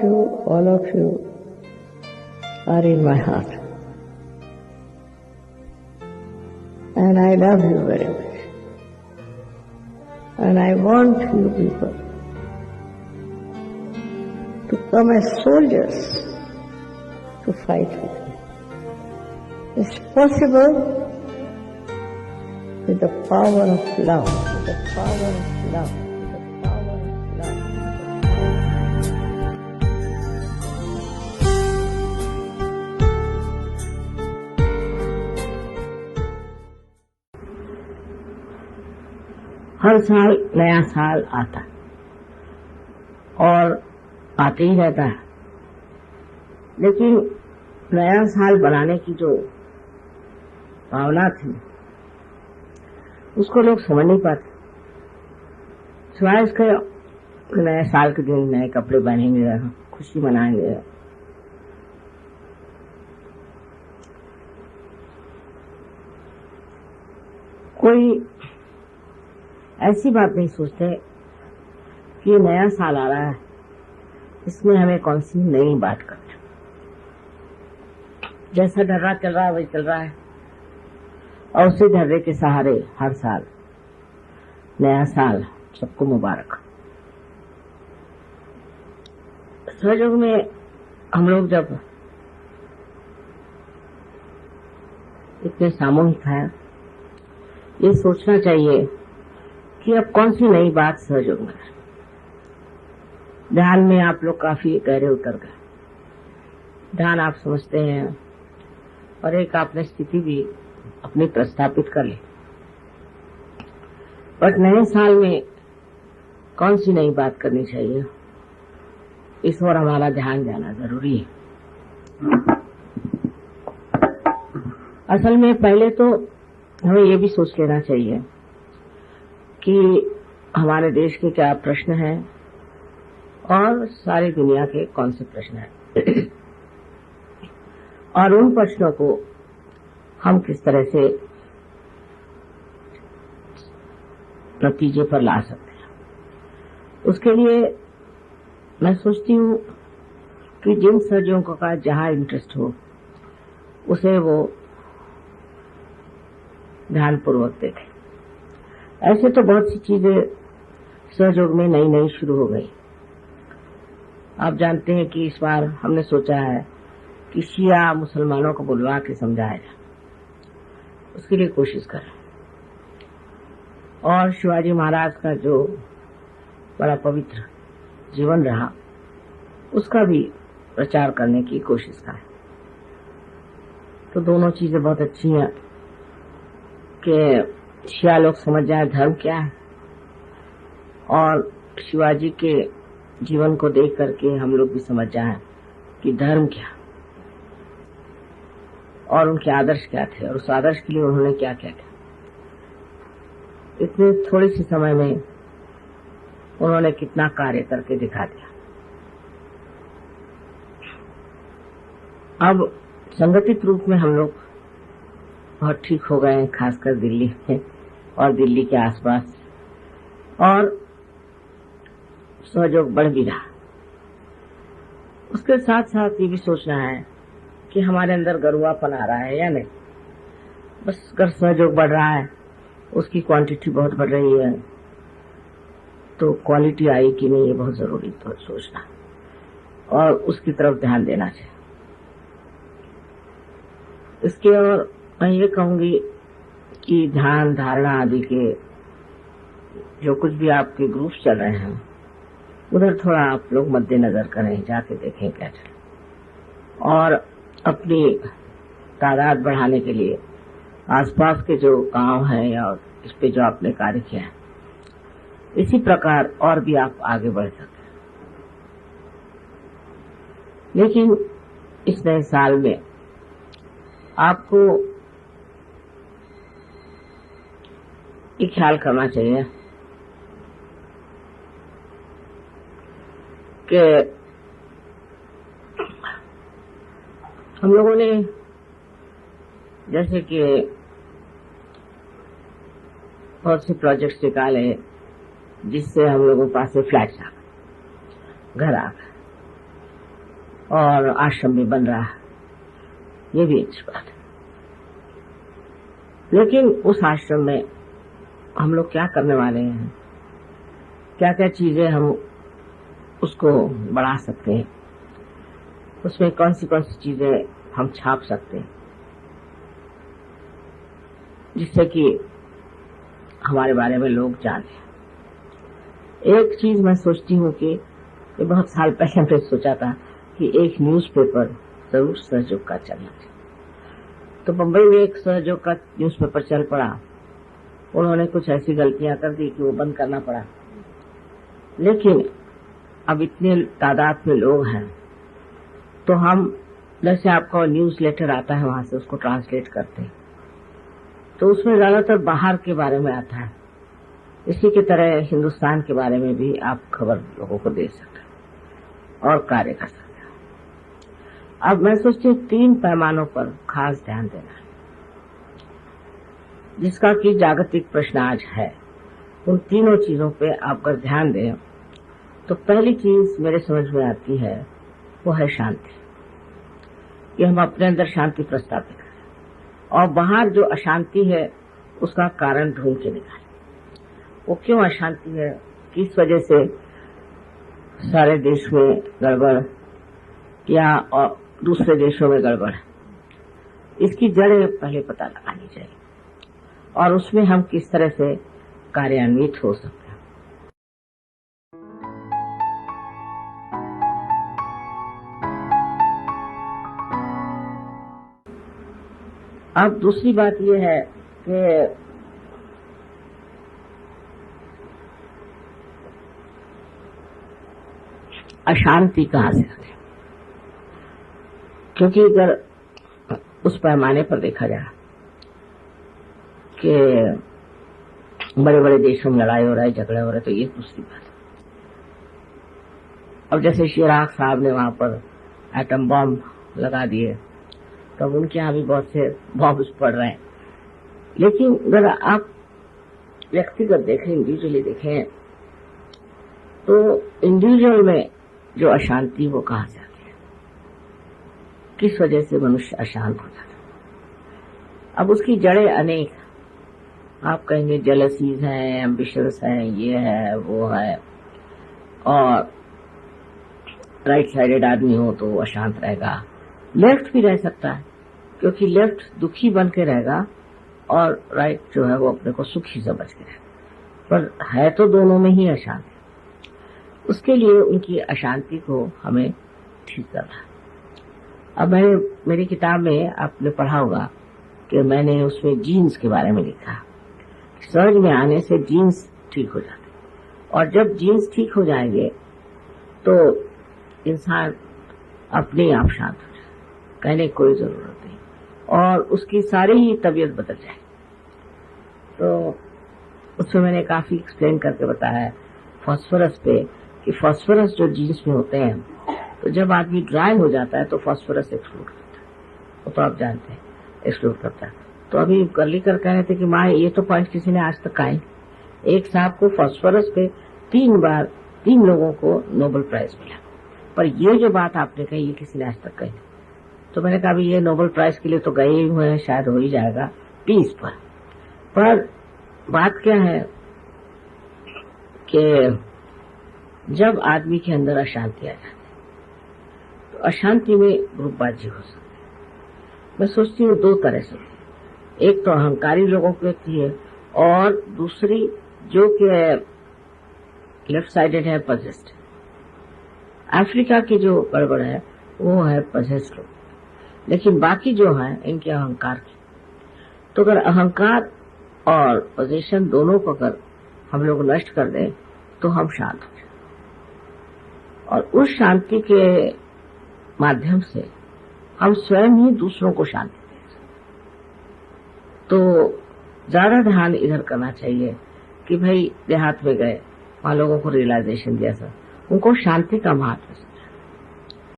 all of you are in my heart. And I love you very much. And I want you people to come as soldiers to fight with me. It's possible with the power of love, with the power of love, with the power of love. हर साल नया साल आता है और आते ही रहता है, लेकिन नया साल बनाने की जो भावना थी उसको लोग समझ नहीं पाते। सिवाय इसके नए साल के दिन नए कपड़े पहनेंगे, खुशी मनाएंगे, कोई ऐसी बात नहीं सोचते कि ये नया साल आ रहा है, इसमें हमें कौन सी नई बात करनी। जैसा ढर्रा चल रहा है वही चल रहा है, और उसी ढर्रे के सहारे हर साल नया साल सबको मुबारक। सहयोग में हम लोग जब इतने सामूहिक हैं, ये सोचना चाहिए कि अब कौन सी नई बात सहयोग में है। ध्यान में आप लोग काफी गहरे उतर गए, ध्यान आप समझते हैं और एक आपने स्थिति भी अपनी प्रस्थापित कर ली। बट नए साल में कौन सी नई बात करनी चाहिए, इस ओर हमारा ध्यान जाना जरूरी है। असल में पहले तो हमें ये भी सोच लेना चाहिए कि हमारे देश के क्या प्रश्न हैं और सारी दुनिया के कौन से प्रश्न हैं, और उन प्रश्नों को हम किस तरह से नतीजे पर ला सकते हैं। उसके लिए मैं सोचती हूँ कि जिन सहयोगियों का जहां इंटरेस्ट हो उसे वो ध्यानपूर्वक देखें। ऐसे तो बहुत सी चीजें सहयोग में नई नई शुरू हो गई। आप जानते हैं कि इस बार हमने सोचा है कि शिया मुसलमानों को बुलवा के समझाया जाए, उसके लिए कोशिश करें। और शिवाजी महाराज का जो बड़ा पवित्र जीवन रहा उसका भी प्रचार करने की कोशिश करें। तो दोनों चीजें बहुत अच्छी हैं कि शिया लोग समझ जाए धर्म क्या है, और शिवाजी के जीवन को देख करके हम लोग भी समझ जाए कि धर्म क्या और उनके आदर्श क्या थे, और उस आदर्श के लिए उन्होंने क्या क्या किया। इतने थोड़े से समय में उन्होंने कितना कार्य करके दिखा दिया। अब संगठित रूप में हम लोग बहुत ठीक हो गए हैं, खासकर दिल्ली में और दिल्ली के आसपास, और सहयोग बढ़ भी रहा। उसके साथ साथ ये भी सोचना है कि हमारे अंदर गरुआपन आ रहा है या नहीं। बस अगर सहयोग बढ़ रहा है, उसकी क्वांटिटी बहुत बढ़ रही है, तो क्वालिटी आई कि नहीं ये बहुत जरूरी तो सोचना, और उसकी तरफ ध्यान देना चाहिए। इसके और मैं ये कहूंगी कि ध्यान धारणा आदि के जो कुछ भी आपके ग्रुप्स चल रहे हैं उधर थोड़ा आप लोग मद्देनजर करें, जाके देखें क्या चल, और अपनी तादाद बढ़ाने के लिए आसपास के जो गांव हैं या इस पे जो आपने कार्य किया है, इसी प्रकार और भी आप आगे बढ़ सकते हैं। लेकिन इस नए साल में आपको ये ख्याल करना चाहिए कि हम लोगों ने जैसे कि बहुत से प्रोजेक्ट्स निकाले जिससे हम लोगों के पास से फ्लैट्स आ गए, घर आ गए, और आश्रम भी बन रहा है, ये भी अच्छी बात है। लेकिन उस आश्रम में हम लोग क्या करने वाले हैं, क्या क्या चीजें हम उसको बढ़ा सकते हैं, उसमें कौन सी चीजें हम छाप सकते हैं जिससे कि हमारे बारे में लोग जाने। एक चीज मैं सोचती हूँ कि बहुत साल पहले मैंने सोचा था कि एक न्यूज़पेपर जरूर सहयोग का चलना चाहिए। तो बम्बई में एक सहयोग का न्यूज़पेपर चल पड़ा, उन्होंने कुछ ऐसी गलतियां कर दी कि वो बंद करना पड़ा। लेकिन अब इतने तादाद में लोग हैं तो हम जैसे आपका न्यूज लेटर आता है वहां से उसको ट्रांसलेट करते हैं, तो उसमें ज्यादातर बाहर के बारे में आता है। इसी की तरह हिंदुस्तान के बारे में भी आप खबर लोगों को दे सकते हैं और कार्य कर सकते हैं। अब मैं सोचती हूँ 3 पैमानों पर खास ध्यान देना है, जिसका कि जागतिक प्रश्न आज है। उन तीनों चीजों पे आप अगर ध्यान दें तो पहली चीज मेरे समझ में आती है वो है शांति, कि हम अपने अंदर शांति प्रस्थापित करें और बाहर जो अशांति है उसका कारण ढूंढ के निकालें। वो क्यों अशांति है, किस वजह से सारे देश में गड़बड़ या और दूसरे देशों में गड़बड़, इसकी जड़ें पहले पता लगानी चाहिए और उसमें हम किस तरह से कार्यान्वित हो सकते हैं। अब दूसरी बात यह है कि अशांति कहां से आती है, क्योंकि अगर उस पैमाने पर देखा जाए कि बड़े बड़े देशों में लड़ाई हो रहा है, झगड़े हो रहे हैं, तो ये दूसरी बात है। अब जैसे शिराक साहब ने वहां पर एटम बॉम्ब लगा दिए, तो उनके यहाँ भी बहुत से बॉम्ब पड़ रहे हैं। लेकिन अगर आप व्यक्तिगत देखें, इंडिविजुअली देखें, तो इंडिविजुअल में जो अशांति वो कहां से आती है, किस वजह से मनुष्य अशांत हो जाता है। अब उसकी जड़ें अनेक, आप कहेंगे जेलसीज हैं, एम्बिशंस हैं, ये है वो है, और राइट साइडेड आदमी हो तो अशांत रहेगा। लेफ्ट भी रह सकता है, क्योंकि लेफ्ट दुखी बन के रहेगा और राइट जो है वो अपने को सुखी समझ के रहेगा, पर है तो दोनों में ही अशांति। उसके लिए उनकी अशांति को हमें ठीक करना है। अब मेरी किताब में आपने पढ़ा होगा कि मैंने उसमें जीन्स के बारे में लिखा। समझ में आने से जीन्स ठीक हो जाते, और जब जीन्स ठीक हो जाएंगे तो इंसान अपने आप शांत हो जाए, कहने की कोई जरूरत नहीं, और उसकी सारी ही तबीयत बदल जाए। तो उसमें मैंने काफी एक्सप्लेन करके बताया है फास्फोरस पे, कि फास्फोरस जो जीन्स में होते हैं, तो जब आदमी ड्राई हो जाता है तो फास्फोरस एक्सक्लूड करता है, वो तो आप जानते हैं एक्सक्लूड करता है। तो अभी कर्लीकर कह रहे थे कि माँ ये तो पॉइंट किसी ने आज तक कहा ही। एक साहब को फास्फोरस पे 3 लोगों को नोबेल प्राइज मिला, पर ये जो बात आपने कही ये किसी ने आज तक कही। तो मैंने कहा ये नोबेल प्राइज के लिए तो गए ही हुए हैं, शायद हो ही जाएगा पीस पर बात क्या है कि जब आदमी के अंदर अशांति आ जाती है तो अशांति में ग्रुपबाजी हो सकती है। मैं सोचती हूँ 2 तरह से, एक तो अहंकारी लोगों की होती है और दूसरी जो कि लेफ्ट साइडेड है, पजेस्ट। अफ्रीका की जो गड़बड़ है वो है पजेस्ट लोग, लेकिन बाकी जो है इनके अहंकार की। तो अगर अहंकार और पोजीशन दोनों को अगर हम लोग नष्ट कर दें तो हम शांत हो जाए, और उस शांति के माध्यम से हम स्वयं ही दूसरों को शांति दे सकते। तो ज्यादा ध्यान इधर करना चाहिए कि भाई देहात में गए, वहां लोगों को रियलाइजेशन दिया सर, उनको शांति का महत्व